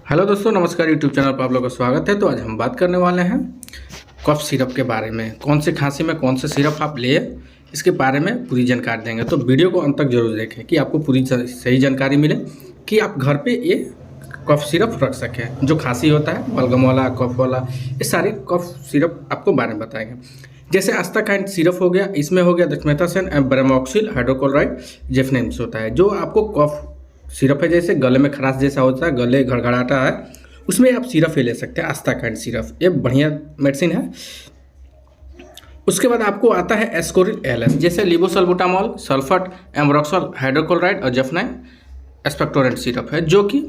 Hello दोस्तों, नमस्कार। YouTube channel पर आप लोगों का स्वागत है। तो आज हम बात करने वाले हैं कफ सिरप के बारे में। कौन से खांसी में कौन से सिरप आप लिए, इसके बारे में पूरी जानकारी देंगे। तो वीडियो को अंत तक जरूर देखें कि आपको पूरी सही जानकारी मिले कि आप घर पे ये कफ सिरप रख सकें। जो खांसी होता है, बलगम वाला, कफ वाला, ये सारे कफ सिरप आपको बारे में बताएंगे। जैसे आस्ताकाइन सिरप हो गया, इसमें हो गया डेक्सामेथासोन, ब्रोमोक्सिल, हाइड्रोक्लोराइड, जेफनेम्स होता है। जो आपको कफ सिरप है, जैसे गले में खराश जैसा होता है, गले घड़घड़ाता है, उसमें आप सिरप ही ले सकते हैं। आस्ताकाइन सिरप ये बढ़िया मेडिसिन है। उसके बाद आपको आता है एस्कोरिल एलएस, जैसे लिबोसल्बुटामॉल, सल्फेट, एम्ब्रोक्सोल, हाइड्रोक्लोराइड और जेफनाइन एक्सपेक्टोरेंट सिरप है, जो कि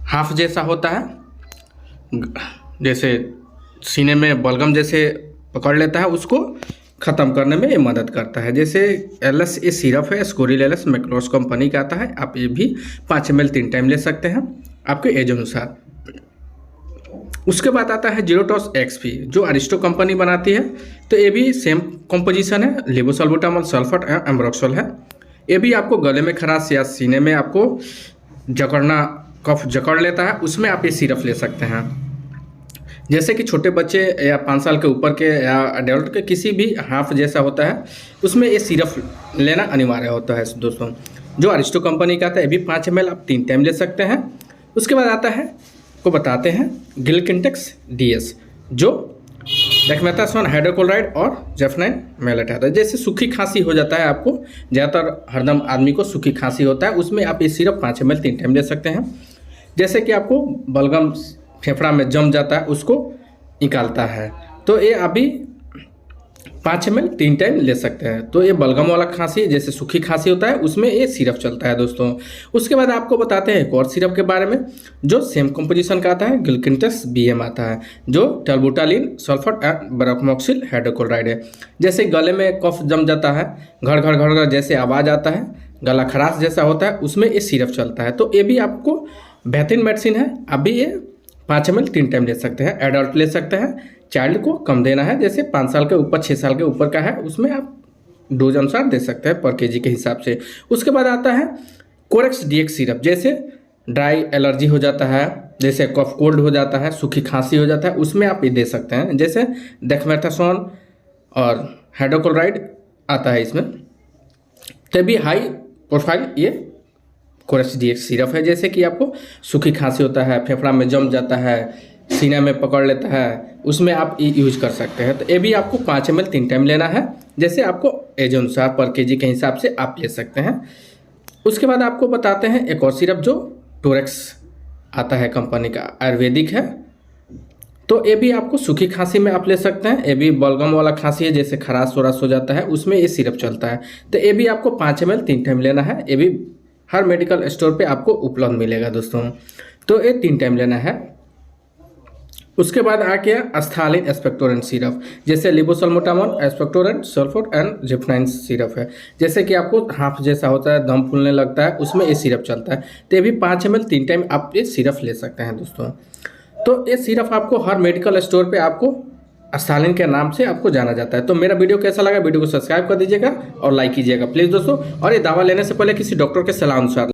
हाफ जैसा होता है। जैसे सीने में बलगम जैसे पकड़ लेता है, उसको ख़त्म करने में ये मदद करता है। जैसे एलएस ये सिरप है, एस्कोरिल एलएस मैक्रोस कंपनी का आता है। आप ये भी 5 ml 3 टाइम ले सकते हैं आपके एज अनुसार। उसके बाद आता है जीरोटॉस एक्सपी, जो अरिस्टो कंपनी बनाती है। तो ये भी सेम कंपोजिशन है, लिबोसल्बुटामॉल, सल्फेट, एम्ब्रोक्सोल है। ये भी आपको गले में खराश या सीने में आपको जकड़ना, कफ जकड़ लेता है, उसमें आप ये सिरप ले सकते हैं। जैसे कि छोटे बच्चे या 5 साल के ऊपर के या अडल्ट के किसी भी हाफ जैसा होता है, उसमें ये सिरप लेना अनिवार्य होता है दोस्तों। जो अरिस्टो कंपनी का आता है, ये भी 5 ml आप 3 टाइम ले सकते हैं। उसके बाद आता है को बताते हैं गिलकिंटेक्स डीएस, जो डेक्सामेथासोन, हाइड्रोक्लोराइड और जेफनाइन मेलेट आता है। जैसे सूखी खांसी हो जाता है, आपको ज़्यादातर हरदम आदमी को सूखी खांसी होता है, उसमें आप ये सिरप 5 ml 3 टाइम ले सकते हैं। जैसे कि आपको बलगम फेफड़ा में जम जाता है, उसको निकालता है, तो ये अभी 5 ml 3 टाइम ले सकते हैं। तो ये बलगम वाला खांसी, जैसे सूखी खांसी होता है, उसमें ये सिरप चलता है दोस्तों। उसके बाद आपको बताते हैं एक और सिरप के बारे में, जो सेम कंपोजिशन का आता है, गिलकिंटेक्स बीएम आता है, जो टेल्बुटालिन, सल्फेट एंड ब्रोमोक्सिल हाइड्रोक्लोराइड है। जैसे गले में कफ जम जाता है, घड़ घड़ घड़ घड़ जैसे आवाज़ आता है, गला खराश जैसा होता है, उसमें ये सिरप चलता है। तो ये भी आपको बेहतरीन मेडिसिन है। अभी ये 5 ml 3 टाइम ले सकते हैं। एडल्ट ले सकते हैं, चाइल्ड को कम देना है, जैसे 5 साल के ऊपर, 6 साल के ऊपर का है, उसमें आप डोज अनुसार दे सकते हैं पर केजी के हिसाब से। उसके बाद आता है कोरेक्स डीएक्स सिरप, जैसे ड्राई एलर्जी हो जाता है, जैसे कफ कोल्ड हो जाता है, सूखी खांसी हो जाता है, उसमें आप ये दे सकते हैं। जैसे डेक्सामेथासोन और हाइड्रोक्लोराइड आता है इसमें। तभी हाई प्रोफाइल ये कोरेक्स डीएक्स सिरप है। जैसे कि आपको सूखी खांसी होता है, फेफड़ा में जम जाता है, सीना में पकड़ लेता है, उसमें आप यूज कर सकते हैं। तो ये भी आपको 5 ml 3 टाइम लेना है, जैसे आपको एज अनुसार पर केजी के हिसाब से आप ले सकते हैं। उसके बाद आपको बताते हैं एक और सिरप, जो टोरेक्स आता है कंपनी का, आयुर्वेदिक है। तो ये भी आपको सूखी खांसी में आप ले सकते हैं। ये भी बलगम वाला खांसी है, जैसे खराश वराश हो जाता है, उसमें ये सिरप चलता है। तो ये भी आपको 5 ml 3 टाइम लेना है। ये भी हर मेडिकल स्टोर पे आपको उपलब्ध मिलेगा दोस्तों। तो ये 3 टाइम लेना है। उसके बाद आ गया एस्थालिन एक्सपेक्टोरेंट सिरप, जैसे लिबोसल्बुटामॉल, एक्सपेक्टोरेंट, सल्फेट एंड जेफनाइन सिरप है। जैसे कि आपको हाफ जैसा होता है, दम फूलने लगता है, उसमें ये सिरप चलता है। तो ये भी 5 ml 3 टाइम आप ये सिरप ले सकते हैं दोस्तों। तो ये सिरप आपको हर मेडिकल स्टोर पे आपको एस्थालिन के नाम से आपको जाना जाता है। तो मेरा वीडियो कैसा लगा, वीडियो को सब्सक्राइब कर दीजिएगा और लाइक कीजिएगा प्लीज़ दोस्तों। और ये दवा लेने से पहले किसी डॉक्टर के सलाह अनुसार